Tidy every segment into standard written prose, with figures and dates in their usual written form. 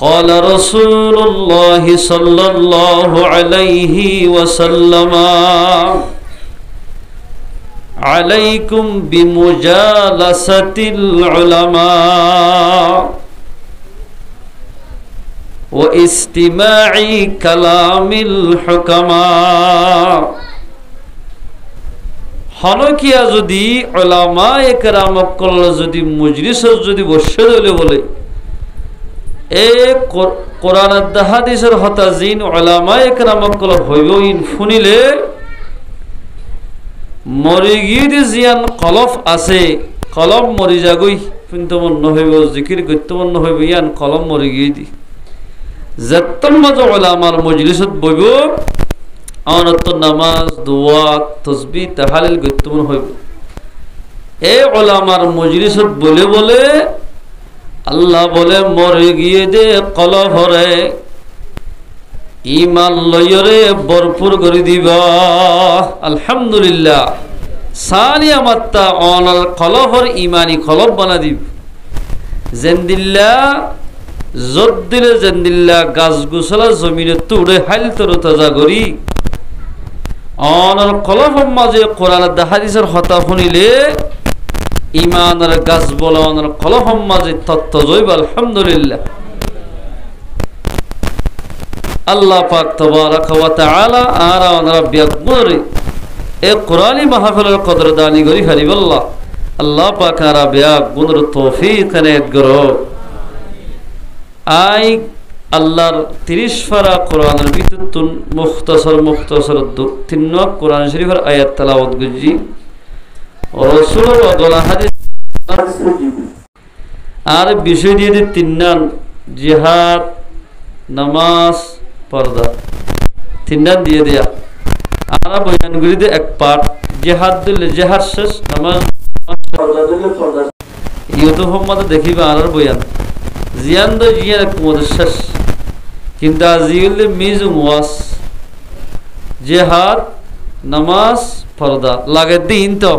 قال رسول الله صلى الله عليه وسلم عليكم بمجالسة العلماء واستماع كلام الحكماء হনকিয়া যদি উলামায়ে কেরাম কল যদি মজলিস যদি বসে দলে বলে এ কোরআন আর হাদিসের হতা জিন উলামায়ে কেরাম কল হইবইন শুনিলে মরি গিয়ে জিয়ান কলফ আছে কলম মরি যাগই কিন্তু মন হইব জিকির করতে মন হইব ইয়ান কলম মরি গিয়ে দি যতম মাঝে উলামার মজলিসত বইব আনত নামাজ দোয়া তসবিহ তাহলিল করতে মন হইব এ উলামার মজলিসত বলে বলে আল্লাহ বলে মরে গিয়ে দে কলফরে ইমান লয়রে ভরপুর করে দিবা আলহামদুলিল্লাহ সানিয়া মাত্তা অনাল কলফর ইমানি কলব বানা দিব জেন্দিল্লা জদ্দিলে জেন্দিল্লা গাছ গুছলা জমিনে তুড়ে হাইল তর তাজা করি অনাল কলফর মাঝে কোরআন আর হাদিসের হতা শুনিলে ইমানের গাছ বলা অনাল কলফর মাঝে তত্ত্ব জৈব আলহামদুলিল্লাহ আল্লাহ পাক তাবারাকা ওয়া তাআলা আর আমরা বিয়াকবরে এ কোরআনী মাহফিলের কদরদানি করি হারিবাল্লাহ আল্লাহ পাক আর বিয়াকবর তৌফিক নেত করো আই আল্লাহর 30 পারা কোরআনের ভিতর মুখতাসর তিন নক কোরআন শরীফের আয়াত তেলাওয়াত করছি রাসূলুল্লাহ গলা হাদিস আর বিষয় দিয়ে তিন নাম জিহাদ নামাজ পর্দা তিনটা দিয়ে দেয়া আর বয়ানগুলিতে এক পাঠ জেহাদ দিলে জেহাদ শেষ নামাজ পর্দা দিলে পর্দা ইউটিউব মধ্যে দেখিবা আর বয়ান জিয়ান দো জিয়ান কুমদের শেষ কিন্তু আজিলে মিজ ওয়াস জেহাদ নামাজ পর্দা লাগে দিন তো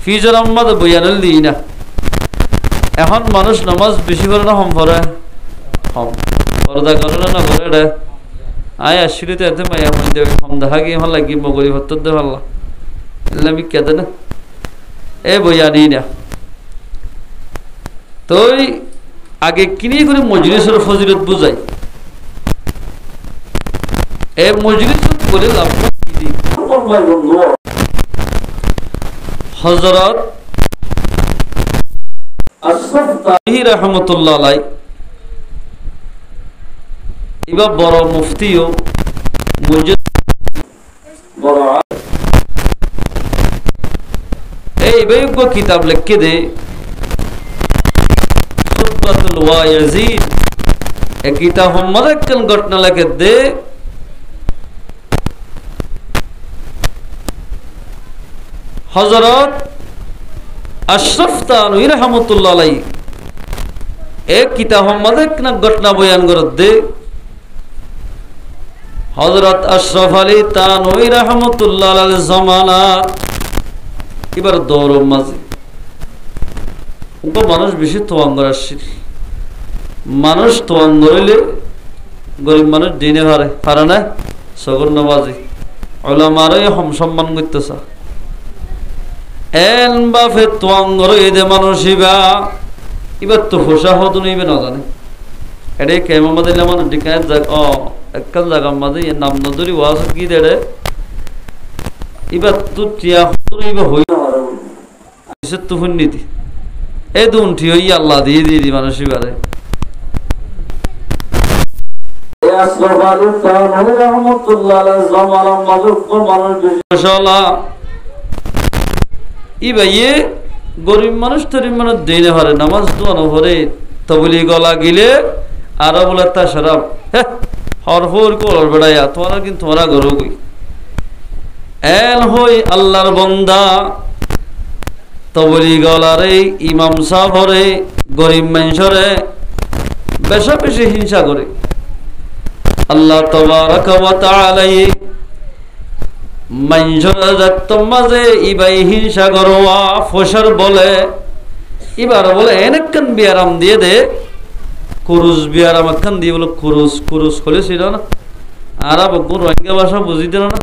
ফিজর আম্মাদ বয়ানুল দিনা এখন মানুষ নামাজ বেশি করে না কম পড়ে কম পর্দা করে না করে রে আয় আসলে তো এত মায়া মধ্যে কম দেখা গিয়ে ভালো লাগি মগরি ভত্তর দে ভালো এলামি কেদে না এ বয়ানি না তো আগে কিনি করে মজলিসের ফজিলত বুঝাই এ মজলিস করে লাভ কি হযরত আশরাফ রাহমাতুল্লাহ আলাইহি ইবা বড় মুফতিও বড় এই বেয়ুগ কিতাব লিখে দে খুতবাতুল ওয়াইজিন এই কিতাব মধ্যে কোন ঘটনা লিখে দে হযরত আশরাফ তানভী রাহমাতুল্লাহ আলাইহি এক কিতাব মধ্যে কোন ঘটনা বয়ান করে দে হযরত আশরাফ আলী তানভী রাহমাতুল্লাহ আলাইহির জামানাত এবার দৌর মাঝে মানুষ বেশি তোয়াঙ্গর আসছিল মানুষ তোয়াঙ্গরলে গরিব মানুষ দিনে পারে না সগর নবাজি ওলামারই সম্মান করতেছে এন বাফে তোয়াঙ্গর এদে মানুষ এবার তো হোসা হতো নিবে না জানে এটাই কেমন মাঝে মানুষ ডিকায় যাক একখান জায়গা মাঝে নাম নদরি ওয়াজ কি দেড়ে এবার তো টিয়া এবার হই তো হুন্নীতি এই তো উঠি হই আল্লাহ দিয়ে দিয়ে দি মানুষ এবারে গরিব মানুষ তরিব মানুষ দিনে পারে নামাজ দোয়ানো ভরে তবলি গলা গিলে আর বলে তা সরাব হরফর কলর বেড়াইয়া তোমার কিন্তু তোমরা গরু গই এল হই আল্লাহর বন্দা তবলি গলারে ইমাম সাহরে গরিব মানুষরে বেশা বেশি হিংসা করে আল্লাহ তাবারাকা ওয়া তাআলা মানুষরা যত মাঝে ইবাই হিংসা করোয়া ফসর বলে এবার বলে এনেকন বিয়ারাম দিয়ে দে কুরুজ বিয়ার আমাখান দিয়ে বলো কুরুজ কুরুজ হলে ছিল না আর বকুর রোহিঙ্গা ভাষা বুঝি দিল না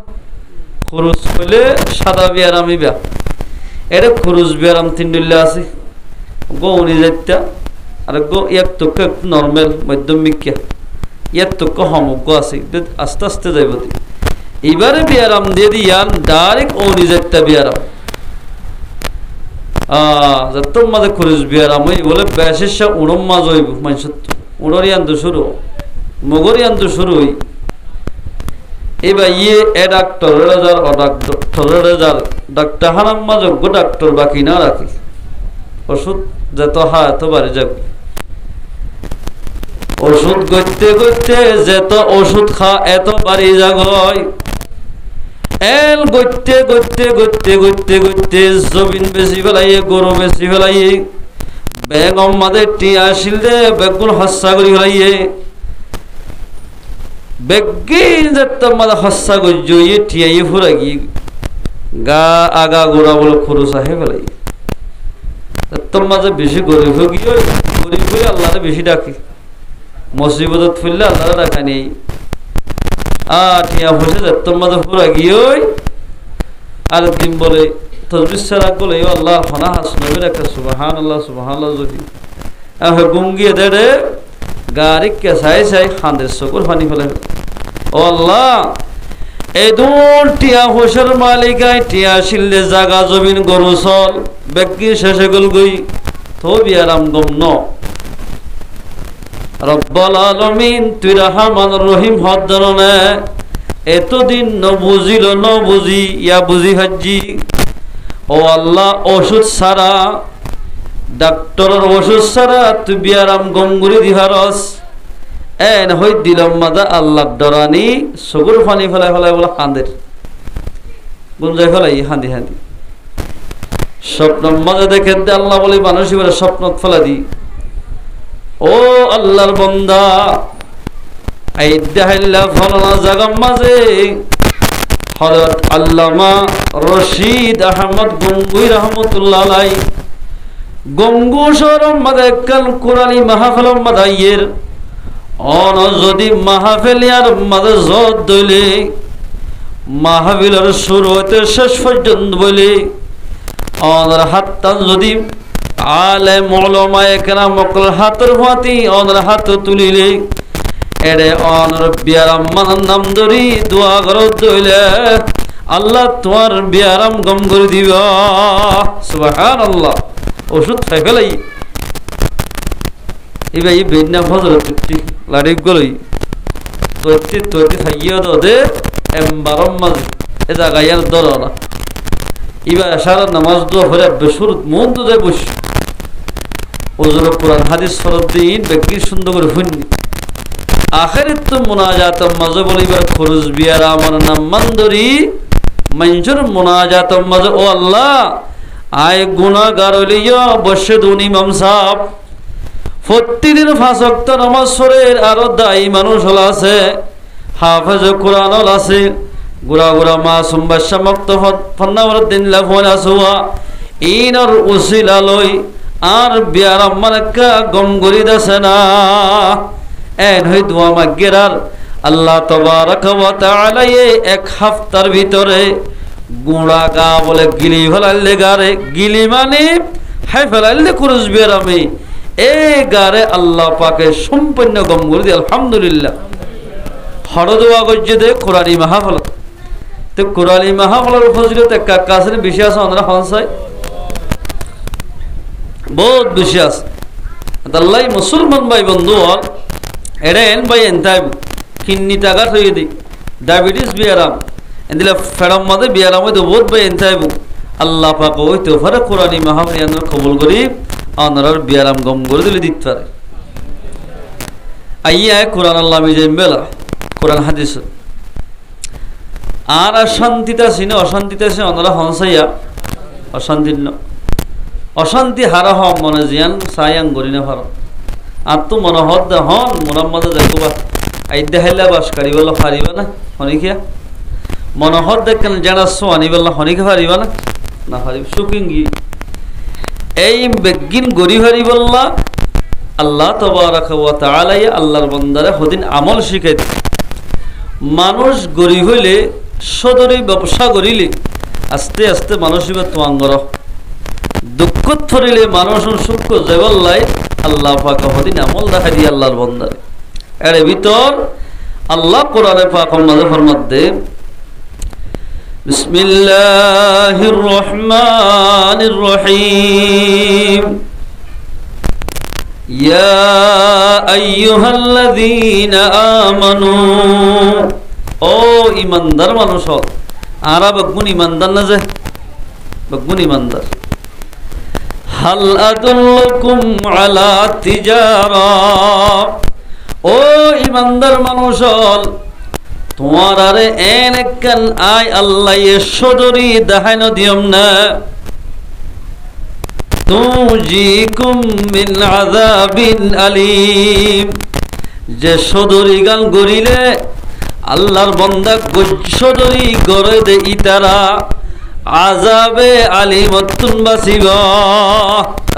কুরুজ হলে সাদা বিয়ার আমি বিয়া এটা কুরুজ বিয়ার আম তিনডুল্লা আছে গো উনি যাইতা আর গো এক তোক একটু নর্মাল মধ্যমিকা ইয়ার তোক সমগ্র আছে আস্তে আস্তে যাইব এইবারে বিয়ারাম দিয়ে দিয়ান ডাইরেক্ট উনি যাইতা বিয়ারাম যতম মাঝে কুরুজ বিয়ারাম ওই বলে বেশেষা উড়ম মাঝ হইব মানুষ উড়রি আনতে শুরু মগরি আনতে শুরু হই এবার ইয়ে এ ডাক্তার যার ডাক্তার যার ডাক্তার হারাম মা যোগ্য ডাক্তার বাকি না রাখি ওষুধ যত হা এত বাড়ি যাবে ওষুধ গইতে গইতে যেত ওষুধ খা এত বাড়ি যাগয় এল গইতে গইতে গইতে গইতে গইতে জমিন বেশি ফেলাইয়ে গরু বেশি ফেলাইয়ে ব্যাগ আমাদের টিয়া আসিল দে ব্যাগুন হস্যা করি ফেলাইয়ে বেগি যেত মাদা হস্যা করি জইয়ে টিয়াইয়ে ফুরা গিয়ে গা আগা গোড়া বলে খরচ আহে ফেলাই তোর মাঝে বেশি গরিব গিয়ে গরিব হয়ে আল্লাহরে বেশি ডাকি মুসিবত ফেললে আল্লাহরে ডাকা নেই টিয়া ফুসে তোর মাঝে ফুরা গিয়ে আর দিন বলে তসবির সারা বলে আল্লাহ হনা হাস নবীর একটা সুবহান আল্লাহ যদি গুঙ্গিয়ে দেড়ে গাড়ি কেসাই চাই খান্দের চকুর পানি ফেলে ও আল্লাহ এই দূর টিয়া হোসের মালিকায় টিয়া শিললে জাগা জমিন গরু চল ব্যক্তি শেষে গল গই তো বিয়ারাম গম ন রব্বুল আলামিন তুই রহমান রহিম হদ্দরনে এতদিন নবুঝিল নবুঝি ইয়া বুঝি হাজি ও আল্লাহ ওষুধ সারা ডাক্তারের ওষুধ সারা তুই বিয়ারাম গঙ্গুরি দিহারস এন হই দিলম মাদা আল্লাহ ডরানি সগুর পানি ফেলাই ফেলাই বলে কান্দের গুঞ্জাই ফেলাই হাঁদি হাঁদি স্বপ্ন মাঝে দেখে আল্লাহ বলে মানুষ এবারে স্বপ্ন ফেলা দি ও আল্লাহর বন্দা এই দেহাইল্লা ফলানা জাগার মাঝে হযরত আল্লামা রশিদ আহমদ গঙ্গুই রহমতুল্লাহ আলাইহি গঙ্গু শহরের মাঝে কাল কোরআনী মাহফিল মাদাইয়ের অন যদি মাহফিলিয়ার মাঝে জত দইলে মাহফিলের শুরু হতে শেষ পর্যন্ত বলে অনর হাতটান যদি আলেম উলামায়ে কেরাম মকল হাতের ফাতি অনর হাত তুলিলে এরে অনর বিয়ারাম মান নাম ধরি দোয়া করো দইলে আল্লাহ তোমার বিয়ারাম গম করে দিবা সুবহানাল্লাহ ওষুধ খাই ফেলাই এবার এই বেন্না ফজর তুই লাড়ি গলই তোর খাইয়ে দে এমবারম মাঝে এ জায়গায় আর ধর না এবার সারা নামাজ দোয়া হলে বেসুর মন তো যায় বস ওজোর কোরআন হাদিস ফরত দিন ব্যক্তি সুন্দর করে শুনি আখেরে তো মোনাজাত মাঝে বলে এবার খরচ বিয়ার আমার নাম মান্দরি মঞ্জুর মোনাজাত মাঝে ও আল্লাহ আয় গুনাহগার হইয়া বসে দুন ইমাম সাহেব প্রতিদিন 5 ওয়াক্ত নামাজ পড়ের আরো দায়ী মানুষ হল আছে হাফেজ কোরআন হল আছে গুড়া গুড়া মাসুম বাদশা মুক্তফত ফন্নাওয়ার দিন লাফওয়ান আসুয়া ইনর উসিলা লই আর বিয়ারাম মানকা গম গরি দাসে না এন হই দোয়া মাগেরার আল্লাহ তাবারক ওয়া তাআলা এক হপ্তার ভিতরে গুড়া গা বলে গিলি ফেলাইলে গারে গিলি মানে হাই ফেলাইলে কুরুজ বিয়ারামে এ গারে আল্লাহ পাকে সম্পূর্ণ গম করে দিয়ে আলহামদুলিল্লাহ হরদোয়া গজ্জে দে কোরআনী মাহফিল তো কোরআনী মাহফিলের ফজিলত এক কাকাসের বেশি আছে আমরা হনসাই বহুত বেশি আছে আল্লাহ মুসলমান ভাই বন্ধু এরা এন ভাই এনতাই কিন্নি টাকা থই দি ডায়াবেটিস বিয়ারাম এদিলা ফেরাম মাদে বিয়ারাম হইতো বহুত ভাই এনতাই আল্লাহ পাক হইতো ফারে কোরআনী মাহফিল আমরা কবুল করি আনার বিয়ারাম গম করে দিলে দিতে পারে আইয়া কোরআন আল্লাহ মিজাইম বেলা কোরআন হাদিস আর অশান্তিতা সিনে অশান্তিতা সিনে অনারা হনসাইয়া অশান্তি ন অশান্তি হারা হম মনে জিয়ান সায়াং গরি না ভার আর তো মনে হদ হন মোরাম্মদে দেখবা আইদে হাইলা বাস কারিবলা ফারিবা না হনিকিয়া মনে হদ দেখেন জানা সো আনিবলা হনিকে ফারিবা না না ফারিব সুকিঙ্গি এই বেগিন গরি হারি বললা আল্লাহ তাবারাকা ওয়া তাআলা আল্লাহর বান্দারে হদিন আমল শিখাই দেয়। মানুষ গরিব হইলে সদরে ব্যবসা করিলে আস্তে আস্তে মানুষ এবার তোয়াঙ্গর দুঃখ ধরিলে মানুষ সুখ জেবল্লাই আল্লাহ পাক হদিন আমল দেখা দিয়ে আল্লাহর বান্দারে। এর ভিতর আল্লাহ কোরআনে পাকের মাঝে ফরমাতে বিসমিল্লাহির রহমানির রহিম ইয়া আইয়ুহাল্লাযীনা আমানু ও ঈমানদার মানুষ আরা বগুন ঈমানদার না যে বগুন ঈমানদার হাল আদুল্লুকুম আলা তিজারা ও ঈমানদার মানুষ তোমার আরে এন একখান আয় আল্লাহ সদরি দেখাইন দিয়ম না তুজিকুম মিন আযাবিন আলীম যে সদরি গান গরিলে আল্লাহর বান্দা সদরি গরে দে ইতারা আযাবে আলিমতুন বাসিব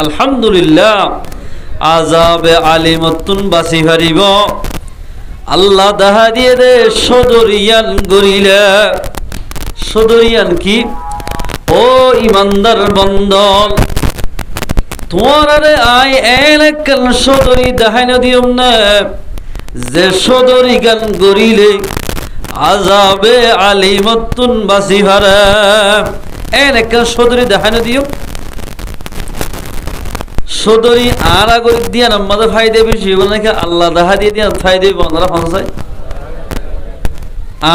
আলহামদুলিল্লাহ আযাবে আলিমতুন বাসি হারিব আল্লাহ দাহা দিয়ে দে সদরিয়ান গরিলে সদরিয়ান কি ও ঈমানদার বন্দল তোমার আরে আয় এলাকান সদরি দেখাই না দিয়ম না যে সদরি গান গরিলে আযাবে আলিমতুন বাসি হারা এলাকান সদরি দেখাই না দিও সদরি আর আগর দিয়া আমাদের ফায়দা বেশি বলে নাকি আল্লাহ দেখা দিয়ে দিয়া ফায়দা বন্ধরা ফাঁসায়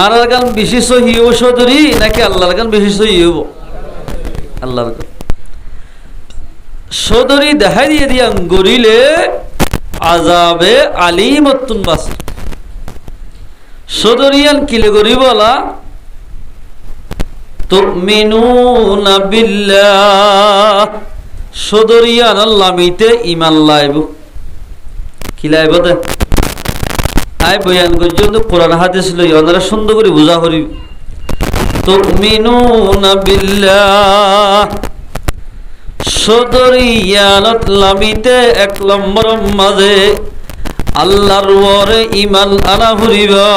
আর গান বেশি সহি হব সদরি নাকি আল্লাহর গান বেশি সহি হব আল্লাহর গান সদরি দেখা দিয়ে দিয়া গরিলে আযাবে আলিমতুন বাসি সদরিয়ান কিলে গরি বলা তুমিনুনা বিল্লাহ সদরিয়ান আল্লামিতে ঈমান লাইব কি লাইব দে আই বয়ান পর্যন্ত কোরআন হাদিস লই ওনারা সুন্দর করে বুঝা করি তুমিনুনা বিল্লাহ সদরিয়ান আল্লামিতে এক নম্বর মাঝে আল্লাহর ওরে ঈমান আনা হরিবা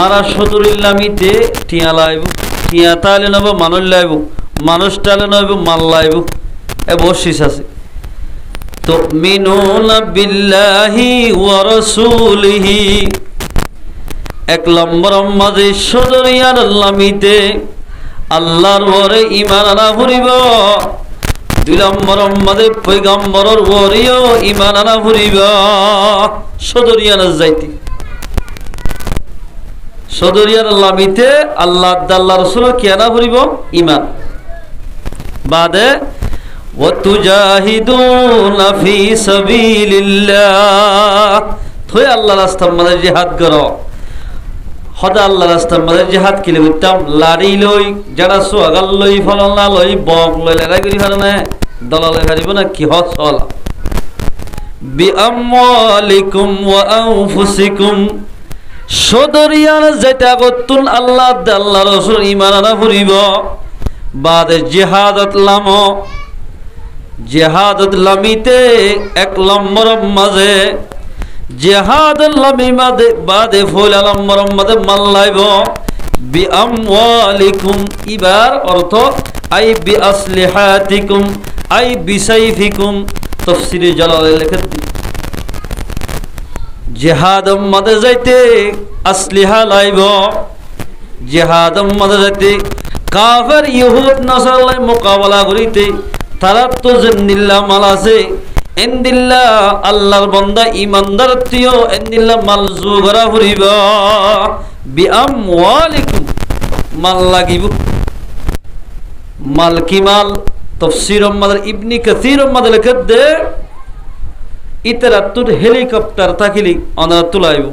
আর সদরিল্লামিতে টিয়া লাইব টিয়া তালে নব মানুষ লাইব মানুষ টালে নব মাল লাইব এ বশিস আছে তুমিনুনা বিল্লাহি ওয়া রাসূলিহি এক নম্বর মাঝে সদরিয়ান আল্লামিতে আল্লাহর ওরে ঈমান আনা হরিবা দুই নম্বর মাঝে পয়গম্বরের ওরেও ঈমান আনা হরিবা সদরিয়ান যাইতি সদরিয়ান আল্লামিতে আল্লাহ আল্লাহ রাসূল কি আনা হরিব ঈমান বাদে ওয়া তুজাহিদুনা ফি সাবিলিল্লাহ থই আল্লাহর রাস্তার মধ্যে জিহাদ করো হদা আল্লাহর রাস্তার মধ্যে জিহাদ কিলে উত্তম লাড়ি লই যারা সোয়াগাল লই ফলনা লই বক লই লড়াই করি পারে না দলালে হারিব না কি হস হল বিআমওয়ালিকুম ওয়া আনফুসিকুম সদরিয়ান যেটা করতুন আল্লাহ আল্লাহ রাসূল ঈমান আনা করিব বাদে জিহাদত লামো জিহাদত লামিতে এক নম্বর মাঝে জিহাদ লামি মাঝে বাদে ফুল নম্বর মাঝে মাল্লাইব বিআমওয়ালিকুম ইবার অর্থ আই বিআসলিহাতিকুম আই বিসাইফিকুম তাফসীরে জালালে লেখা জিহাদ মাঝে যাইতে আসলিহা লাইব জিহাদ মাঝে যাইতে কাফের ইহুদ নাসারার মোকাবেলা করিতে তারা তো জিন্দিল্লাহ মাল আছে ইনদিল্লাহ আল্লাহর বান্দা ঈমানদার তিও ইনদিল্লাহ মাল জুগরা হরিবা বিআমওয়ালিকুম মাল লাগিব মাল কি মাল তাফসীর মাদার ইবনে কাসীর মাদার লেখত দে ইতরাতুর হেলিকপ্টার থাকিলি অনার তুলাইব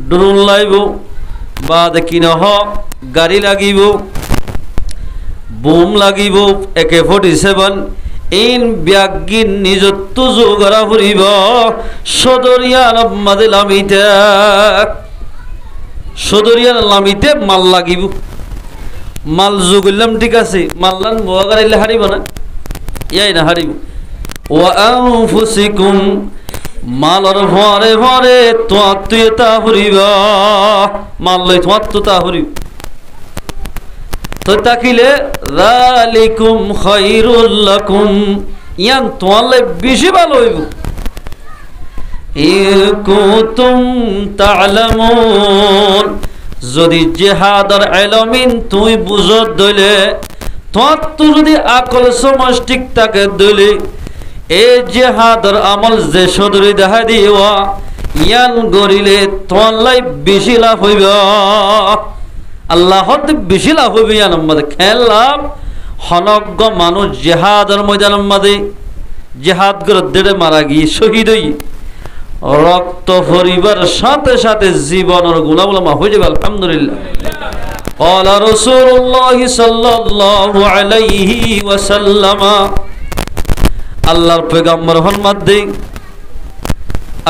ড্রোন লাইব বাদ কিনহ গাড়ি লাগিব বুম লাগিব AK-47 ইন ব্যাগিন নিজত্ব যোগরা ফুরিব সদরিয়ান মাদে লামিতে সদরিয়ান লামিতে মাল লাগিব মাল যোগলাম ঠিক আছে মাল্লান মোয়াগারাইলে হারিব না ইয়াই না হারিব ওয়া আনফুসিকুম মালর ভরে ভরে তোয়াত্তুতা হরিবা মাল লই তোয়াত্তুতা হরিব তো তাকিলে যালিকুম খায়রুল লাকুম ইয়ান তোয়ালে বেশি ভালো হইব ইকুতুম তা'লামুন যদি জিহাদর ইলমিন তুই বুঝত দইলে তোর তো যদি আকল সমষ্টিক তাকে দইলে এই জিহাদর আমল যে সদরি দেখা দিওয়া ইয়ান গরিলে তোর লাই বেশি লাভ হইব আল্লাহর বেশি লাভ হইবে ইয়ান মধ্যে খেলাম হনজ্ঞ মানুষ জিহাদর ময়দানের মধ্যে জিহাদ করে দেড়ে মারা গিয়ে শহীদ হই রক্ত পরিবার সাথে সাথে জীবনের গুণাবলী মাফ হয়ে যাবে আলহামদুলিল্লাহ قال رسول الله صلى الله عليه وسلم আল্লাহর পয়গম্বর ফরমাত দেই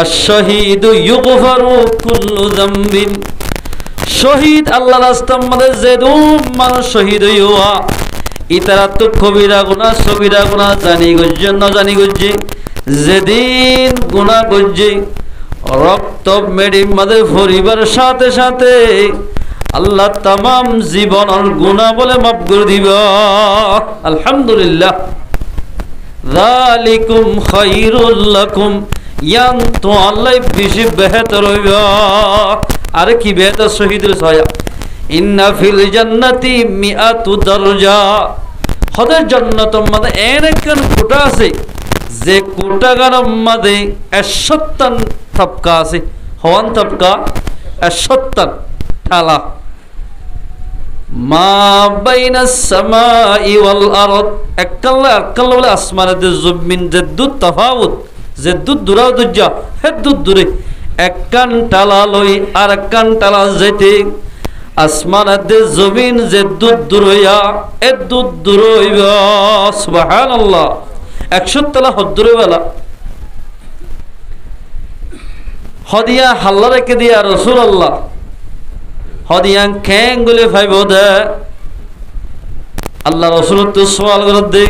আশ-শাহীদ ইউগফারু কুল্লু যামবিন শহীদ আল্লাহর রাস্তার মধ্যে যে মানুষ শহীদ হইয়া ইতারা তো কবিরা গুনাহ সগীরা গুনাহ জানি গজ্জে না জানি গজ্জে যেদিন গুনাহ গজ্জে রক্ত মেডি মধ্যে পরিবার সাথে সাথে আল্লাহ तमाम জীবনের গুনাহ বলে মাফ করে দিবা আলহামদুলিল্লাহ যালিকুম খায়রুল লাকুম ইয়ান তো আল্লাহ বেশি বেহতর হইবা আর কি বেহতর শহীদের ছায়া ইন্না ফিল জান্নাতি মিআতু দারজা খোদার জান্নাতের মধ্যে এরকম কোটা আছে যে কোটাগার মধ্যে 71 তবকা আছে হওয়ান তবকা 71 ঠালা মা বাইনাস সামাই ওয়াল আরদ এককাল্লা এককাল্লা বলে আসমানের জমিন যে দুধ তফাউত যে দুধ দূরাও দুজ্জা হে দুধ দূরে এককান টালা লই আর এককান টালা যেতে আসমানের জমিন যে দুধ দূর হইয়া এ দুধ দূর হইবা সুবহানাল্লাহ 100 তলা হদ দূরে বেলা হদিয়া হাল্লা রেখে দিয়া রাসূলুল্লাহ হদিয়ান খেং গুলে ফাইব দে আল্লাহ রাসূল তো সওয়াল করে দে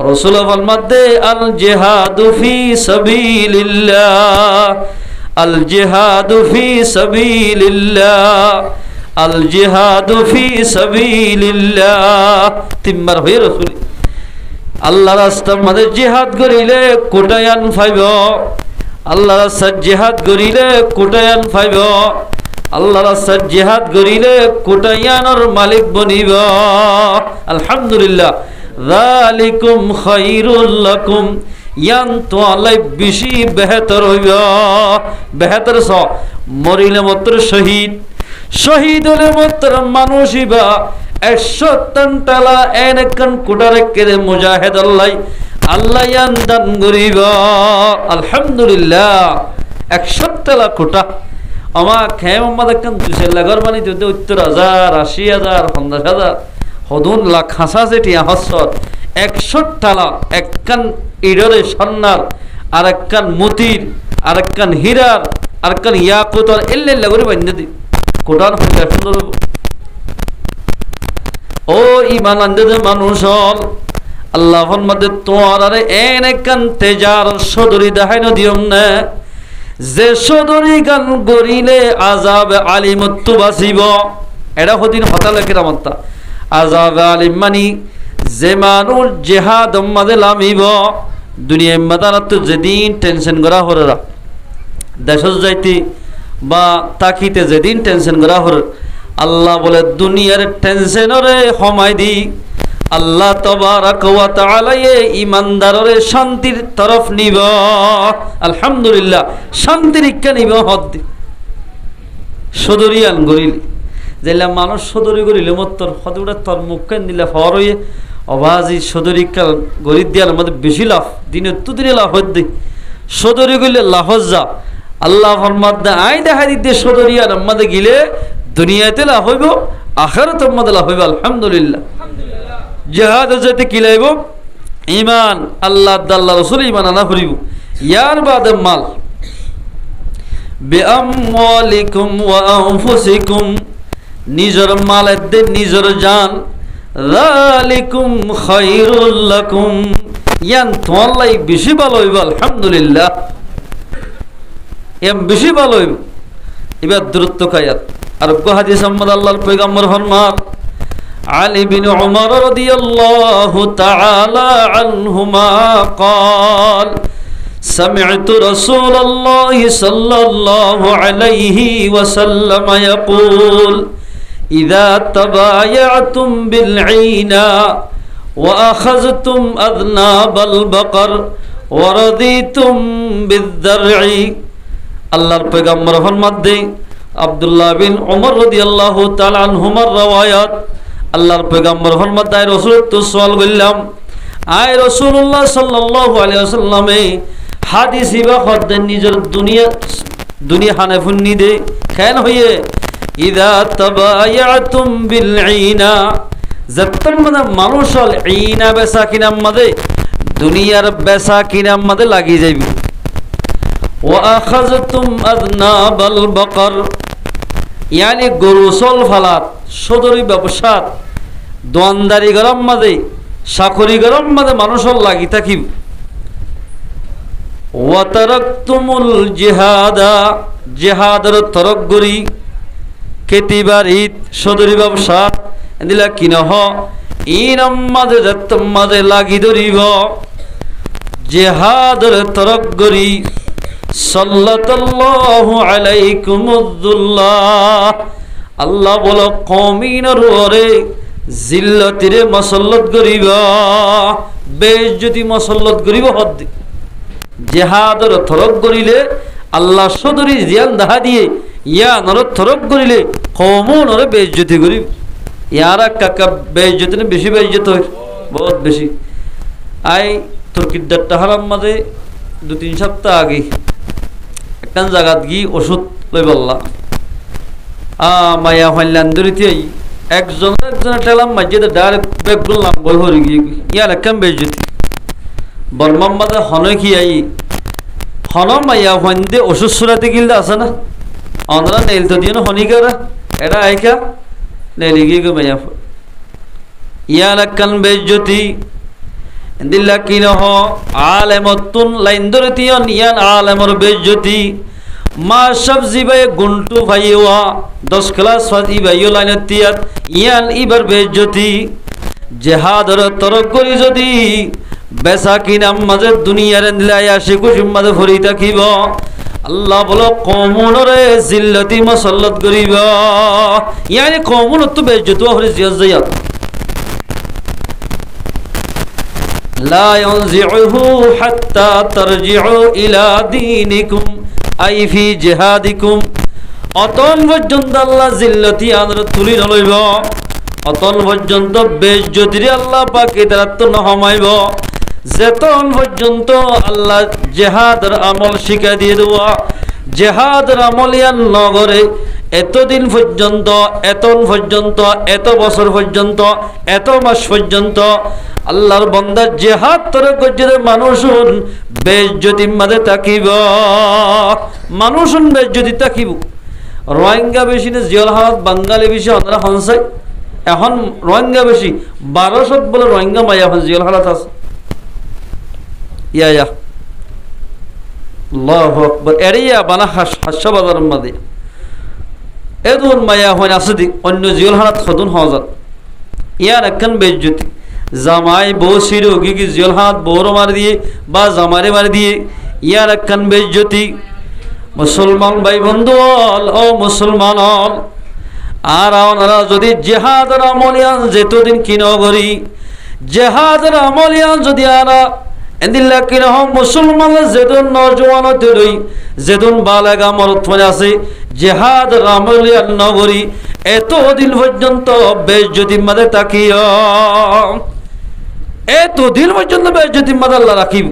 রাসূল ফরমাত দে আল জিহাদু ফি সাবিলিল্লাহ আল জিহাদু ফি সাবিলিল্লাহ আল জিহাদু ফি সাবিলিল্লাহ তিনবার হই রাসূল আল্লাহ রাস্তার মধ্যে জিহাদ করিলে কোটায়ান ফাইব আল্লাহ রাস্তার জিহাদ করিলে কোটায়ান ফাইব আল্লাহ রাস্তার জিহাদ করিলে কোটায়ানোর মালিক বনিবা আলহামদুলিল্লাহ যালিকুম খায়রুল লাকুম ইয়ান তো আল্লাহ বেশি বেহতর হইবা বেহতর স মরিলে মাত্র শহীদ শহীদ হলে মাত্র মানুষ হইবা 100 টালা এনেকন কোটারে কেরে মুজাহিদ আল্লাহ ইয়ান দান করিবা আলহামদুলিল্লাহ 100 টালা কোটা আমা খেম আমাদের কান 200 লাখ বানি দিতে 70000 80000 50000 হদুন লাখ হাসা যেটিয়া হসর 100 টালা এককান ইডরে সোনার আর এককান মতির আর এককান হীরার আর এককান ইয়াকুত আর এল্লে লাগরে বান্ধে দি কোটার হতে সুন্দর ও ঈমান আনতে মানুষ আল্লাহ ফরমাতে তোমার আরে এনেকান তেজার সদরি দেখাইনো দিয়ম না যে সদরি গান গরিলে আযাব আলিমত বাসিব এটা হদিন হতালে কিরামতা আযাব আলিম মানি যে মানুষ জিহাদ মাঝে লামিব দুনিয়া মাদানত যেদিন টেনশন করা হররা দেশ যাইতে বা তাকিতে যেদিন টেনশন করা হর আল্লাহ বলে দুনিয়ার টেনশনরে কমাই দি আল্লাহ তাবারাক ওয়া তাআলা ঈমানদাররে শান্তির তরফ নিব আলহামদুলিল্লাহ শান্তির ইচ্ছা নিব হদ সদরিয়ান গরিল যেলা মানুষ সদরি গরিলে মত্তর হদুড়া তর মুখেন দিলে ফরয়ে অবাজি সদরি কাল গরিব দিয়ার মধ্যে বেশি লাভ দিনের তো দিনে লাভ হদ্দি সদরি গইলে লাভ যা আল্লাহ ফরমাত আই দেখা দিতে সদরিয়ার মধ্যে গিলে দুনিয়াতে লাভ হইব আখিরাতের মধ্যে লাভ হইব আলহামদুলিল্লাহ জিহাদ যেতে কি লাইব ঈমান আল্লাহ আল্লাহ রাসূল ঈমান আনা করিব ইয়ার বাদে মাল বিআমওয়ালিকুম ওয়া আনফুসিকুম নিজর মালের নিজর জান যালিকুম খায়রুল লাকুম ইয়ান তোমাল্লাই বেশি ভালো হইব আলহামদুলিল্লাহ এম বেশি ভালো হইব এবার দূরত্ব খায়াত আর হাদিস আহমদ আল্লাহর পয়গম্বর ফরমান আলী বিন উমর রাদিয়াল্লাহু তাআলা আনহুমা قال سمعت رسول الله صلى الله عليه وسلم يقول إذا تبايعتم بالعينا وأخذتم أذناب البقر ورضيتم بالذرع আল্লাহর পয়গম্বর ফরমাতে আব্দুল্লাহ বিন উমর রাদিয়াল্লাহু তাআলা আনহুমার রওয়ায়াত আল্লাহর পয়গম্বর ফরমাতে আয় রাসূল তো সওয়াল করলাম আয় রাসূলুল্লাহ সাল্লাল্লাহু আলাইহি ওয়াসাল্লামে হাদিস ইবা খদ্দের নিজের দুনিয়া হানাফুন্নি দে কেন হইয়ে ইদা তাবায়াতুম বিল ঈনা যতম মানে মানুষল ঈনা বেচা কিনার মধ্যে দুনিয়ার বেচা কিনার মধ্যে লাগি যাইবে وأخذتم أذناب البقر يعني গরুসল ফালাত সদরি ব্যবসাত দোয়ানদারি গরম মাঝে চাকরি গরম মাঝে মানুষের লাগি থাকিব ওয়াতারাকতুমুল জিহাদা জিহাদের তরক গরি খেতিবাড়িত সদরি ব্যবসাত এদিলা কিনহ ইনম মাঝে যতম মাঝে লাগি ধরিব জিহাদের তরক গরি সাল্লাল্লাহু আলাইকুমুদ্দুল্লাহ আল্লাহ বলো কওমিনের ওরে জিল্লাতিরে মুসাল্লাত করিব বেইজ্জতি মুসাল্লাত করিব হদ জিহাদের তরক করিলে আল্লাহ সদরি জিয়ান দাহা দিয়ে ইয়া নর তরক করিলে কওমনরে বেইজ্জতি করিব ইয়ারা কাকা বেইজ্জতি না বেশি বেইজ্জত হয় বহুত বেশি আই তুর্কির দাট্টা হারাম মাঝে 2-3 সপ্তাহ আগে একটা জায়গাত গিয়ে ওষুধ লই বললা মায়া হইলান্দরিতে একজন টেলাম মাঝে ডাইরেক্ট ব্যাগ করলাম বই হরে গিয়ে ইয়ার একদম বেজতি বর্মার মাঝে হনে কি আই হন মাইয়া হইন্দে ওষুধ সুরাতে গিলতে আছে না অনরা নেল তো দিয়ে হনিকারা এটা আইকা নেলি গিয়ে গো মাইয়া ইয়ার একদম বেজতি দিল্লা কি নহ আলেমতুন লাইন্দরতিয়ন ইয়ান আলেমর বেজ্জতি মা সবজি ভাই গুন্টু ভাইওয়া 10 ক্লাস ফাজি ভাইও লাইনতিয়াত ইয়ান ইবার বেজ্জতি জিহাদর তরক করি যদি বেচা কিনাম মাঝে দুনিয়ার দিলাই আসে কুসুম মাঝে ভরি থাকিব আল্লাহ বলো কওমনরে জিল্লতি মুসাল্লাত করিব ইয়ানি কওমনত তো বেজ্জতি হরে জিয়াজ জিয়াত لا ينزعه حتى ترجعوا إلى دينكم أي في جهادكم অতন পর্যন্ত আল্লাহ জিল্লতি আনর তুলি নলইব অতন পর্যন্ত বেজ্জতিরে আল্লাহ পাকে তারাত নহমাইব যেতন পর্যন্ত আল্লাহ জিহাদের আমল শিখা দিয়ে দেওয়া জিহাদের আমল ইয়ান নগরে এতদিন পর্যন্ত এতন পর্যন্ত এত বছর পর্যন্ত এত মাস পর্যন্ত আল্লাহর বান্দা জিহাদ তরে গজ্জের মানুষুন বেজ্জতির মাঝে তাকিব মানুষুন বেজ্জতি তাকিব রোহিঙ্গা বেশি না জিয়াল হালাত বাঙালি বেশি আমরা হনসাই এখন রোহিঙ্গা বেশি 1200 বলে রোহিঙ্গা মাইয়া এখন জিয়াল হালাত আছে ইয়া আল্লাহু আকবার এরিয়া বানা হাসা বাজারের মাঝে এদুন মাইয়া হন আছে দি অন্য জিয়াল হালাত খদুন হাজার ইয়ার একখান বেজ্জতি জামাই বউ সিরো কি জিয়াল হালাত বউরো মার দিয়ে বা জামারে মার দিয়ে ইয়ার একখান বেজ্জতি মুসলমান ভাই বন্ধু ও মুসলমান আর ওনারা যদি জিহাদের আমলিয়ান যেতদিন কিনগরি জিহাদের আমলিয়ান যদি আরা এদিল্লা কিনহ মুসলমানের যেদিন নজওয়ান তৈরি যেদিন বালেগা মরতফানে আছে জিহাদের আমলিয়ান নগরী এতদিন পর্যন্ত বেজ্জতির মাঝে তাকিয়া এতদিন পর্যন্ত বেজ্জতির মাঝে আল্লাহ রাখিব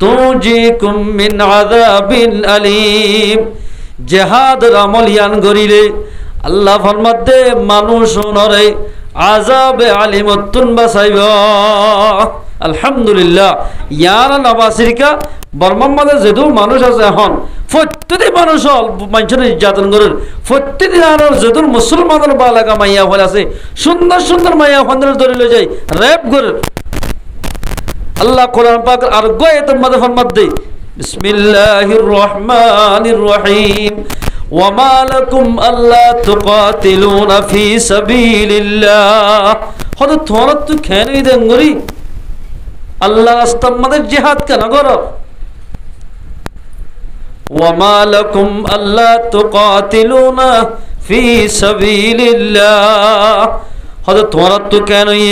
তুজিকুম মিন আযাবিন আলীম জিহাদের আমলিয়ান গরিলে আল্লাহ ফরমাতে মানুষ নরে আযাবে আলিমতুন বাসাইবা আলহামদুলিল্লাহ ইয়ার নবাসিকা বর্মার মাঝে যেহেতু মানুষ আছে এখন প্রত্যেকটি মানুষ মানুষের নির্যাতন করেন প্রত্যেকটি আর যেহেতু মুসলমানের বালাকা মাইয়া ফল আছে সুন্দর সুন্দর মাইয়া ফন্দের ধরে লয়ে যায় রেপ করে আল্লাহ কোরআন পাক আর গোয়েতের মধ্যে ফরমাত দেই বিসমিল্লাহির রহমানির রহিম ওয়ামা লাকুম আল্লা তুকাতিলুনা ফি সাবিলিল্লাহ হদ তোরা তো কেনই দেঙ্গরি আল্লাহ রাস্তার মধ্যে জিহাদ কেন করো ওয়ামা লাকুম আল্লা তুকাতিলুনা ফি সাবিলিল্লাহ হদ তোরা তো কেনই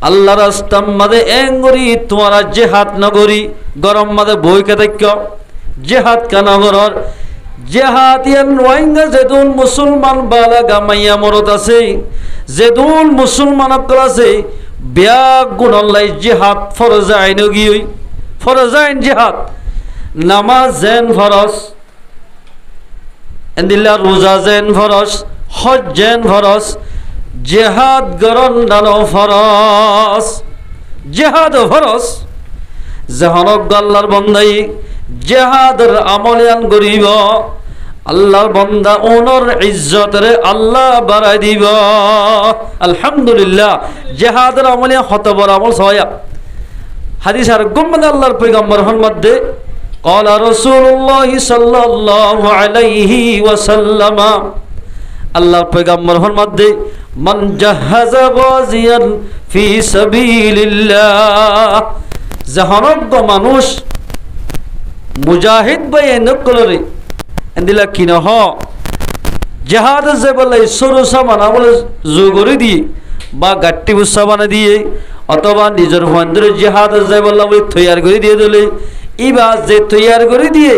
আল্লাহ রাস্তার মধ্যে এঙ্গরি তোরা জিহাদ নগরি গরম মধ্যে বইকে দেখো জিহাদ কেন করর জিহাদ ইয়ান ওয়াইঙ্গা যেদুন মুসলমান বালাগা মাইয়া মরদ আছে যেদুন মুসলমান আকল আছে ব্যাগ গুণলাই জিহাদ ফরজ আইন গিয়ে ফরজ আইন জিহাদ নামাজ জেন ফরজ এন্দিল্লা রোজা জেন ফরজ হজ জেন ফরজ জিহাদ গরন দানো ফরজ জিহাদ ফরজ জাহানক আল্লাহর বান্দাই জিহাদের আমলিয়ান করিব আল্লাহর বান্দা ওনর ইজ্জতরে আল্লাহ বাড়াই দিব আলহামদুলিল্লাহ জিহাদের আমলিয়া কত বড় আমল সয়া হাদিস আর গুম্মদ আল্লাহর পয়গম্বর মধ্যে قال رسول الله صلى الله عليه وسلم আল্লাহর পয়গম্বর মধ্যে মান জাহাজা গাজিয়ান ফি সাবিলিল্লাহ জাহানক মানুষ মুজাহিদ ভাই নকলরে এন্দিলা কিনা হ জিহাদ যে বলে সরসা মানা বলে জোগরি দিয়ে বা গাট্টি বুসা বানা দিয়ে অথবা নিজের বন্ধুরে জিহাদ যে বলে বলে তৈয়ার করে দিয়ে দিলে ইবা যে তৈয়ার করে দিয়ে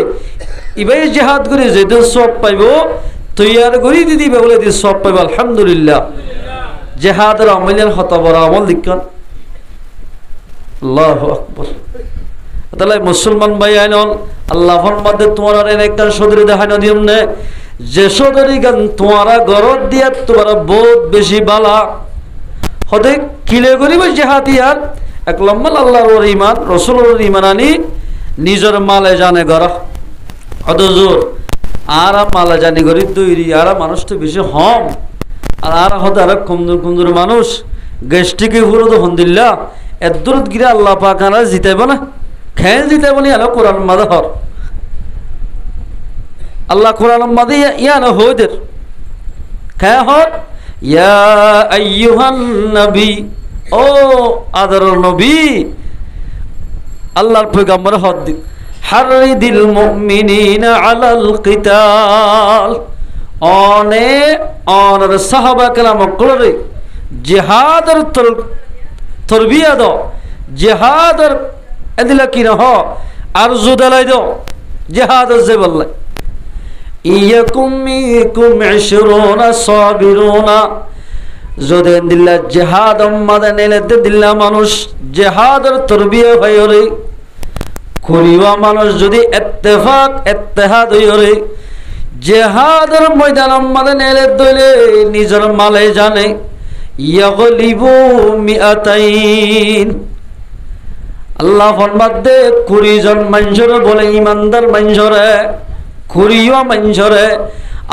ইবাই জিহাদ করে যেতে সব পাইব তৈয়ার করে দিয়ে দিবে বলে দিয়ে সব পাইব আলহামদুলিল্লাহ জিহাদের আমলের হত বড় আমল লিখন আল্লাহু আকবার তাহলে মুসলমান ভাই আইনন আল্লাহর মধ্যে তোমার একটা সদরি দেখানো দিম নে যে সদরি গান তোমারা গরদ দিয়া তোমার বহুত বেশি বালা হতে কিলে করিব জিহাদিয়ার এক লম্বা আল্লাহর ঈমান রাসূলের ঈমান আনি নিজের মালে জানে গর অদজুর আর মালে জানি গরি তৈরি আর মানুষ তো বেশি হম আর হতে আর কুমদুর মানুষ গেস্টিকে হুরো তো হন্দিল্লা এদুরত গিরে আল্লাহ পাক আর জিতাইব না খেয়ে জিতাইব নি আলো কোরআন মাদে হর আল্লাহ কোরআন মাদে ইয়ানা হইদের খেয়ে হর ইয়া আইয়ুহান নবী ও আদর নবী আল্লাহর পয়গম্বর হদ হারিদিল মুমিনিনা আলাল কিতাল অনের সাহাবা কেরাম কলরে জিহাদের তরবিয়া দাও জিহাদের এদিলা কি না হ আর জুদালাই দাও জিহাদের যে বললে ইয়াকুম মিকুম 20 সাবিরুনা যদি দিল্লা জিহাদ মাদে নেলে দিল্লা মানুষ জিহাদের তরবিয়া হইরে করিবা মানুষ যদি ইত্তেফাক ইত্তেহাদ হইরে জিহাদের ময়দান মাদে নেলে দলে নিজের মালে জানে ইয়াগলিবু মিআতাইন আল্লাহ ফরমাতে 20 জন মানুষের বলে ইমানদার মানুষরে 20 মানুষরে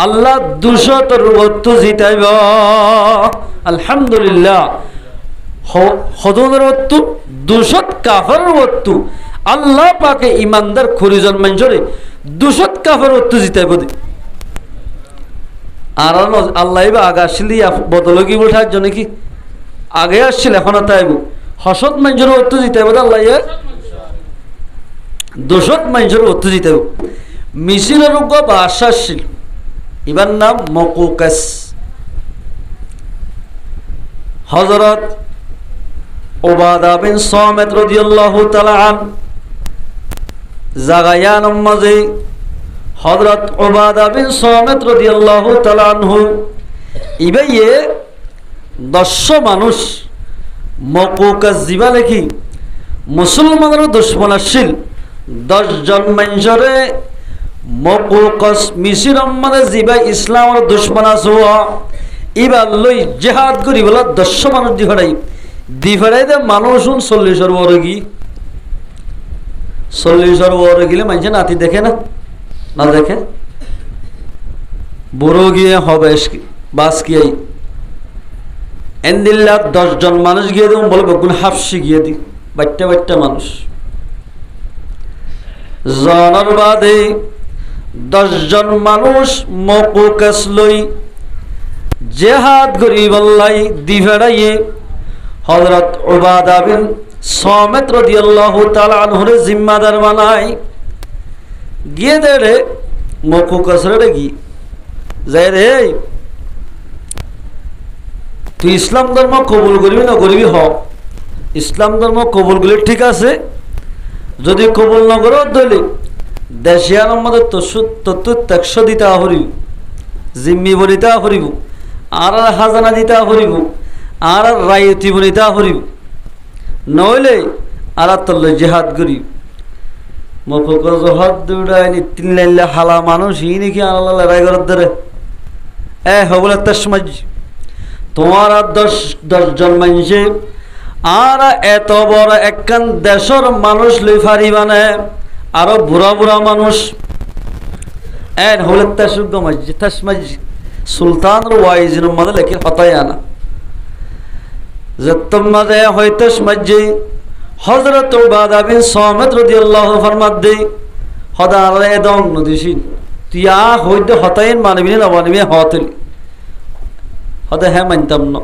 আল্লাহ 200 জিতাইব আলহামদুলিল্লাহ হদনের ওত্তু 200 কাফের ওত্তু আল্লাহ পাকে ইমানদার 20 জন মানুষরে 200 কাফের ওত্তু জিতাইব দি আর আল্লাহ বা আগে আসলি বদল কি বলঠার জন্য কি আগে আসছিল এখন তাইব হসত মানুষের ওত্তু জিতাইব আল্লাহ 200 মানুষের ওত্তু জিতাইব মিছিলের রোগ বা আশ্বাসশীল ইবার নাম মকুকাস হযরত উবাদা বিন সামিত রাদিয়াল্লাহু তাআলা আন জাগায়ান মাঝে হযরত উবাদা বিন সামিত রাদিয়াল্লাহু তাআলা আনহু ইবাইয়ে 10 মানুষ মকুকাস জিবালে কি মুসলমানের দুশমন আসছিল 10 জন মানুষরে মকুকাস মিসির আম্মাদে জিবা ইসলামের দুশমন আসুয়া ইবার লই জিহাদ করি বলা 10 মানুষ দিফাড়াই দে মানুষ 40 বড় কি 40 বড় গেলে মানুষ নাতি দেখে না দেখে বড় গিয়ে হবে বাস কি এন্দিল্লা 10 জন মানুষ গিয়ে দেব বলে বকুল হাফসি গিয়ে দি বাচ্চা বাচ্চা মানুষ জনের বাদে 10 জন মানুষ মকুকাস লই জেহাদ গরিবল্লাই দিভেড়াইয়ে হযরত উবাদা বিন সামিত রাদিয়াল্লাহু তাআলা আনহুর জিম্মাদার বানাই গিয়ে দেড়ে মকুকাস রে গি যাই রে তুই ইসলাম ধর্ম কবুল করবি না করবি হ ইসলাম ধর্ম কবুল করলে ঠিক আছে যদি কবুল না করো দলি দেশিয়ার মধ্যে তত্ত্ব দিতে হরিব জিম্মি বলিতে হরিব আর হাজানা দিতে হরিব আর রায়তি বলিতে হরিব নইলে আর তল্লে জেহাদ করিব মকুক জহাদ দৌড়ায়নি 3 লাইন হালা মানুষ ই নাকি আল্লাহ লড়াই করার ধরে হবলে তসমাজ তোমার 10 জন মানুষে আর এত বড় একখান দেশের মানুষ লই ফারিবানে আরো বুড়া বুড়া মানুষ হলে তসমাজ সুলতান ওয়াইজিন মধ্যে লেখে হতায় আনা যে তোমাদের হয়তো সমাজে হযরত উবাদা বিন সামিত রাদিয়াল্লাহু ফরমাদে হদা আলে দং নদিসিন তিয়া হইতে হতাইন মানবি না মানবি হতল হদা হে মানতাম না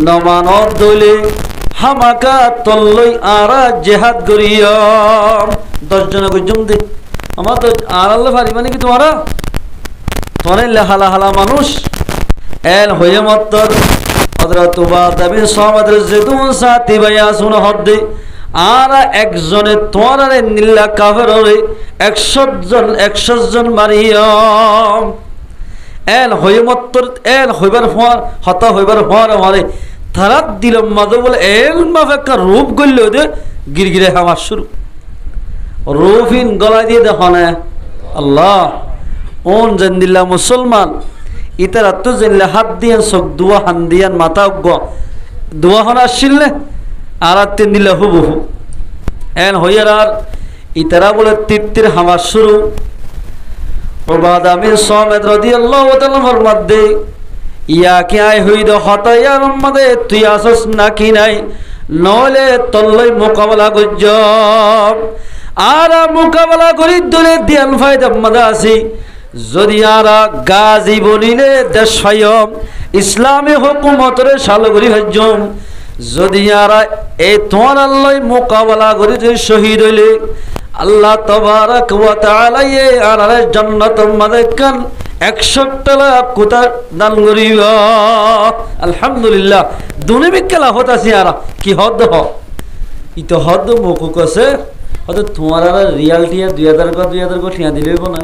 নমানত দলে হামাকা তল্লই আরা জিহাদ করিয়াম 10 জন গজম দে আমার তো আর আল্লাহ পারিবা নাকি তোমারা তোরে হালা হালা মানুষ হয়ে মত্তর হযরত উবাদা বিন সামিত রাদিয়াল্লাহু সাথী ভাইয়া শুনো হদ্দে আর একজনে তোরারে নিল্লা কাফেররে 100 জন মারিয়াম হয়ে মত্তর হইবার হওয়ার হতা হইবার হওয়ার আমারে তারাত দিলাম মাদে বলে মাফেকা রূপ গড়ল দে গিরগিরে হামার শুরু রূফিন গলা দিয়ে দেখো না আল্লাহ ওন জান্দিল্লা মুসলমান ইতারা তো জানলে হাত দিয়ান চোখ দুয়া হান দিয়ান মাথা দুয়া হন আসছিল নে আর 3 দিলে হুবহু হইয়ার আর ইতারা বলে তিত্তির হামার শুরু উবাদা বিন সামিত রাদিয়াল্লাহু তাআলা ফরমাদে ইয়া কে আই হইদ হতায়ার মধ্যে তুই আসস নাকি নাই নলে তল্লাই মোকাবেলা গজ্জ আর মোকাবেলা করি দলে দিয়ান ফায়দা মধ্যে আছি যদি আর গাজী বলিলে দেশ ফায়ম ইসলামী হুকুমতরে সালগরি হজ্জম যদি আর এই তোমার আল্লাহ মোকাবেলা করি তুই শহীদ হইলে আল্লাহ তাবারাক ওয়া তাআলা আর জান্নাতের মধ্যে কান 100 টাকা কোথা দান করিব আলহামদুলিল্লাহ দুনি বিকেলা হত আছে আর কি হদ হ ইত হদ মকুক আছে হদ তোমার আর রিয়ালিটি 2000 কো ঠিয়া দিলেব না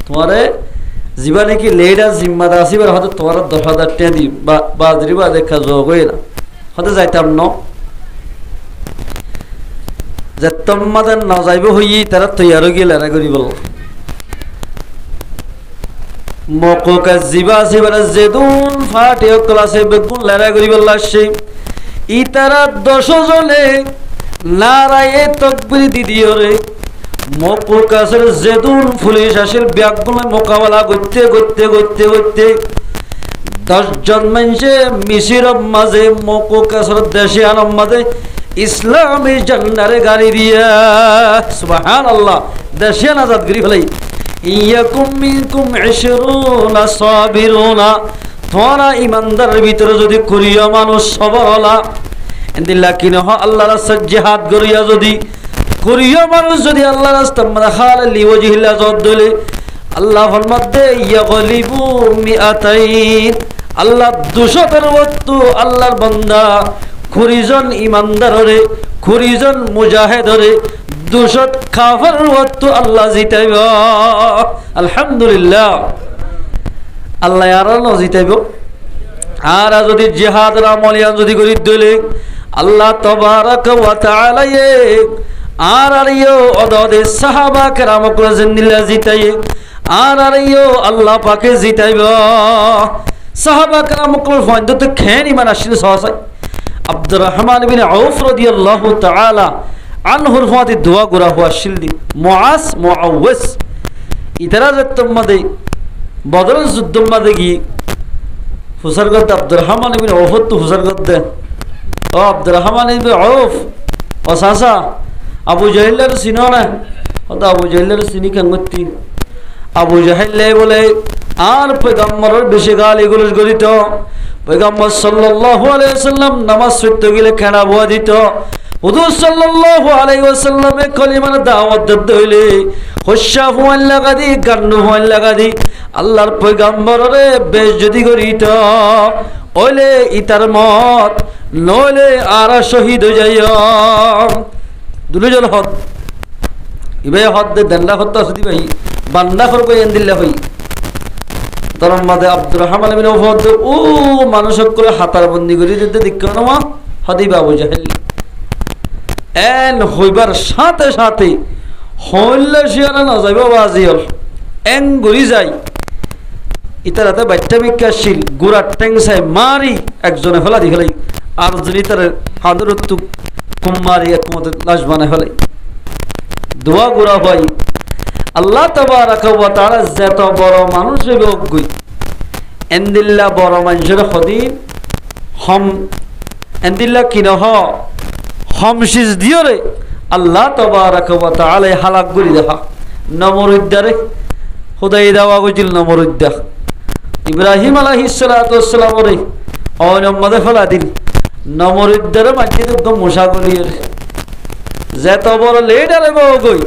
তোমারে জীবা নাকি লেডা জিম্মাদার আসিবার হদ তোমার 10,000 টাকা দি বাজরি বা দেখা যোগই না হদ যাইতাম ন যে তোমাদের না যাইব হই তারা তৈয়ার গিয়ে লেরা করি বল মকুকা জিবা সিবার জেদুন ফাটে ক্লাসে বেগুন লেরা করি বল আসছে ই তারা 10 জনে নারায়ে তাকবীর দিদিও রে মকুকাসের জেদুন পুলিশ আসের ব্যাগগুলো মোকাবেলা করতে করতে করতে করতে 10 জন মানুষে মিশরের মাঝে মকুকাসের দেশে আনম মাঝে ইসলামী জান্নারে গাড়ি দিয়া সুবহানাল্লাহ দেশে আজাদ করি ফেলাই ইয়াকুম মিনকুম 20 সাবিরুনা তোরা ইমানদারের ভিতরে যদি করিয়া মানুষ সবলা ইনদিল্লাহ কিনা আল্লাহর রাস্তায় জিহাদ করিয়া যদি করিয়া মানুষ যদি আল্লাহর রাস্তায় মাখাল লিওয়াজিহিল্লাহ জদলে আল্লাহ ফরমাতে ইয়াগলিবু মিআতাইন আল্লাহ 200 এর ওয়াক্ত আল্লাহর বান্দা কুড়িজন ইমানদারে কুড়িজন মুজাহিদরে 200 কাফের ওয়াক্ত আল্লাহ জিতাইব আলহামদুলিল্লাহ আল্লাহ আর ন জিতাইব আর যদি জিহাদের আমলিয়ান যদি করি দলে আল্লাহ তাবারাক ওয়া তাআলা আর অদদে সাহাবা কেরাম জিন্দিল্লাহ জিতাই আর আল্লাহ পাকে জিতাইব সাহাবা কেরাম ফাইন্দ তো খেন ইমান আসলে সহসাই আব্দুর রহমান বিন আউফ রাদিয়াল্লাহু তাআলা আনহুর ফাতি দোয়া গুরা হুয়া শিলদি মুআস মুআওয়াস ইতারা জত্তমদে বদর যুদ্ধমদে গি হুসারগত আব্দুর রহমান বিন আউফ তো হুসারগত দে ও আব্দুর রহমান ইবনে আউফ ও চাচা আবু জাহেলের চিনো না? আবু জাহেলের চিনি কেন করতি? আবু জাহেলে বলে আর পয়গম্বরের বেশি গালি গুলোজ করিত। পয়গম্বর সাল্লাল্লাহু আলাইহি ওয়াসাল্লাম নামাজ পড়তে গেলে খেলা বুয়া দিত। হুজুর সাল্লাল্লাহু আলাইহি ওয়াসাল্লামে কলিমার দাওয়াত দিতে হইলে হস্যা হুয়াল লাগাদি গান্নু হুয়াল লাগাদি আল্লাহর পয়গম্বরে বেইজ্জতি করিত। ওইলে ইতার মত নইলে আর শহীদ হয়ে যাইও। দুলুজল হদ ইবে হদ দে দেন্ডা হত আসদি ভাই বান্দা করবো এন্দিল্লা হই তোর মাঝে আব্দুর রহমান ইবনে আউফ ও মানুষক করে হাতার বন্দি করে দিতে দিক্কর না হদিবা আবু জাহেল এন হইবার সাথে সাথে হইলে শিয়ারা না যাইব বাজি হল এং গড়ি যাই ইতারাতে বাচ্চা বিকাশশীল গুড়ার টেংসাই মারি একজনে ফেলা দি ফেলাই আর যদি তার হাঁদুর কুম্মারি এক মতো লাশ বানায় ফেলাই দোয়া গুড়া হয় আল্লাহ তাবারাকা ওয়া তাআলা যত বড় মানুষ হইবে অজ্ঞই এন্দিল্লা বড় মানুষের খদিন হম এন্দিল্লা কিনহ হমশিস দিয়রে আল্লাহ তাবারাকা ওয়া তাআলা হালাক করি দেখা নমরুদ্দারে খুদাই দাওয়া কইছিল নমরুদ্দা ইব্রাহিম আলাইহিস সালাতু ওয়াস সালাম রে অনমদে ফলা দিন নমরুদ্দারে মাটি একদম মুশা করিয়ে যত বড় লিডার হইবে অজ্ঞই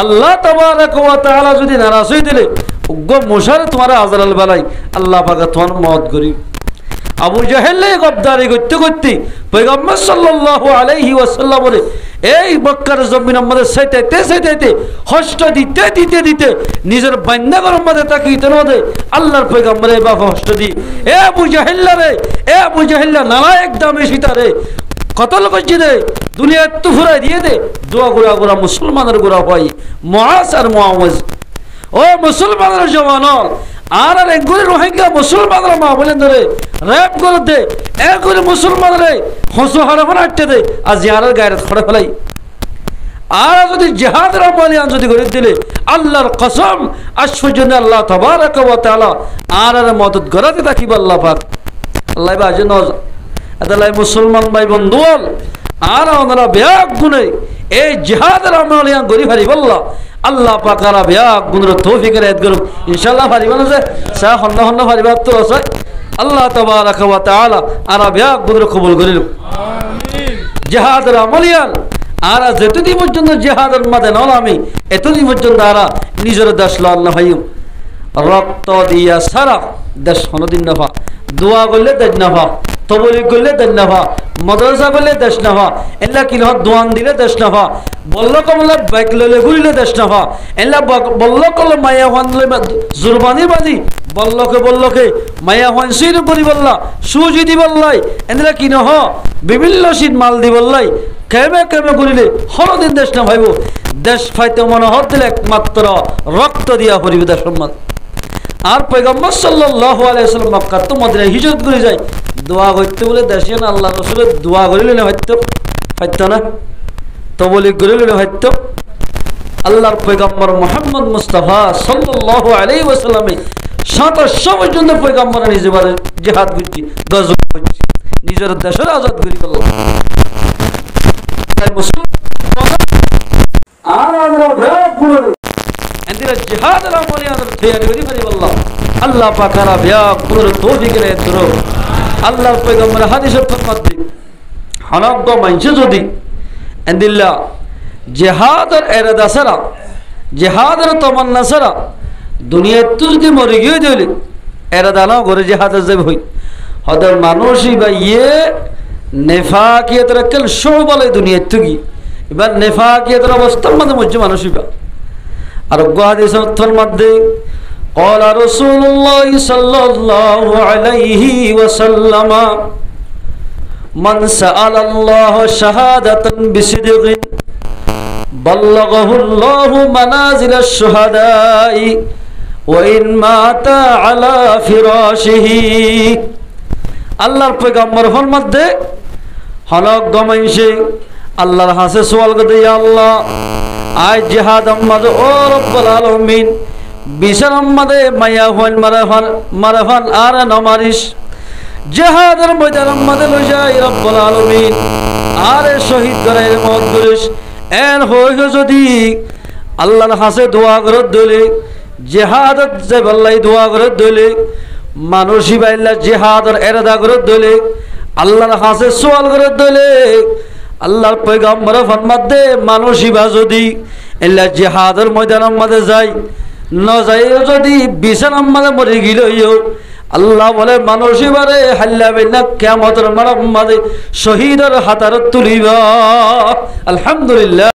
আল্লাহ তাবারাকা ওয়া তাআলা যদি নারাজ হই দিলে উগ্র মুশারে তোমার আজরাল বালাই আল্লাহ পাক তোমার মত করি। আবু জাহেলে গদ্দারি করতে করতে পয়গম্বর সাল্লাল্লাহু আলাইহি ওয়াসাল্লাম বলে এই মক্কার জমিন আমাদের সাইতে হস্ত দিতে দিতে দিতে নিজের বান্দাগর মধ্যে তাকিতে না দে আল্লাহর পয়গম্বরে বাবা হস্ত দি এ আবু জাহেল্লা রে এ আবু জাহেল্লা নালায়েক দামে সীতারে কতল করছি দে দুনিয়া তো ফুরাই দিয়ে দে দোয়া গোড়া গোড়া মুসলমানের গোড়া হয় মুআজ আর মুআওয়াজ ও মুসলমানের জওয়ানল আর আর একগুলি রোহিঙ্গা মুসলমানরা মা বলেন ধরে র্যাপ করে দে একগুলি মুসলমানরে হসু হারাফান আটতে দে আর জিহাদের গায়রত খড়ে ফেলাই আর যদি জিহাদের আমলিয়ান যদি করে দিলে আল্লাহর কসম আশ্চর্য আল্লাহ তাবারাকা ওয়া তাআলা আর আর মদত গরাতে থাকিব আল্লাহ পাক আল্লাহ বাজে নজ আদালাই মুসলমান ভাই বন্ধুল আর ওনারা ব্যাগ গুনে এই জিহাদের আমলিয়ান গরি ভারি বল্লা আল্লাহ পাকারা ব্যাগ গুণের তৌফিকের এদ করুক ইনশাআল্লাহ পারিব না যে সা হন্ন হন্ন পারিব তো আছে আল্লাহ তাবারাকা ওয়া তাআলা আর ব্যাগ গুণের কবুল করিল আমিন জিহাদের আমলিয়ান আর যতদিন পর্যন্ত জিহাদের মাঝে নলামি এতদিন পর্যন্ত আর নিজের দেশ আল্লাহ ভাইম রক্ত দিয়া সারা দেশ কোনদিন নাফা দোয়া করলে দেশ নাফা তবলি করলে দেশ নাফা মাদ্রাসা করলে দেশ নাফা এল্লা কি নহ দোয়ান দিলে দেশ নাফা বলল কমলে বাইক লইলে ঘুরিলে দেশ নাফা এল্লা বলল কলে মায়া হান জুরবানি বাজি বললকে মায়া হান সির করি বললা সুজি দি বললাই এন্দ্রা কি নহ বিভিন্ন শীত মাল দি বললাই কেমে কেমে করিলে হরদিন দেশ না ভাইব দেশ ফাইতে মনে হত দিলে একমাত্র রক্ত দিয়া পরিবে দেশ সম্মান আর পয়গম্বর সাল্লাল্লাহু আলাইহি ওয়াসাল্লাম মক্কা তো মদিনায় হিজরত করে যায় দোয়া করতে বলে দেশে না আল্লাহ রাসূলের দোয়া করিলে না হয়তো না তবলিগ করিলে হয়তো আল্লাহর পয়গম্বর মুহাম্মদ মুস্তাফা সাল্লাল্লাহু আলাইহি ওয়াসাল্লামে 27 পর্যন্ত পয়গম্বর নিজে বারে জিহাদ করছি গজব করছি নিজের দেশের আজাদ করি বলল তাই মুসলমান আর আমরা ভয় পুরো এন্দিরা জিহাদের আমলিয়াদের তৈরি করি বলি বললাম আল্লাহ পাকারা ভয় পুরো তৌফিকের এদরো আল্লাহর পয়গম্বর হাদিসে ফরমাত দি হানাগ্য মানছে যদি এন্দিল্লা জিহাদের ইরাদা সারা জিহাদের তামান্না সারা দুনিয়াতে যদি মরে গিয়ে দিলে ইরাদা না করে জিহাদের যাব হই হদের মানুষই বা ইয়ে নেফাকিয়তের কেল শোবালে দুনিয়াতে তুগি এবার নেফাকিয়তের অবস্থার মধ্যে মানুষই বা আর হাদিস অর্থের মধ্যে قال رسول الله صلى الله عليه وسلم من سأل الله شهادة بصدق بلغه الله منازل الشهداء وإن مات على فراشه আল্লাহর পয়গম্বর ফরমাতে হলক গমাইছে আল্লাহর হাসে সওয়াল করে ইয়া আল্লাহ আই জিহাদ আম্মাদ ও রব্বুল আলামিন বিচার আম্মাদে মায়া হন মারাফান আর নমারিস জিহাদের ময়দান আম্মাদে লই যাই রব্বুল আলামিন আরে শহীদ গরাইর মত করিস এন হইল যদি আল্লাহর হাসে দোয়া করত দলে জিহাদত যে বল্লাই দোয়া করত দলে মানুষই বাইল্লা জিহাদর এরাদা করত দলে আল্লাহর হাসে সওয়াল করত দলে আল্লাহর পয়গম্বর ফরমাত দে মানুষই বা যদি এল্লা জিহাদর ময়দানের মধ্যে যায় ন যাইও যদি বিছানার মধ্যে মরে গিলইও আল্লাহ বলে মানুষই বারে হাল্লা বিনা কিয়ামতের মাঝে শহীদের হাতার তুলিবা। আলহামদুলিল্লাহ।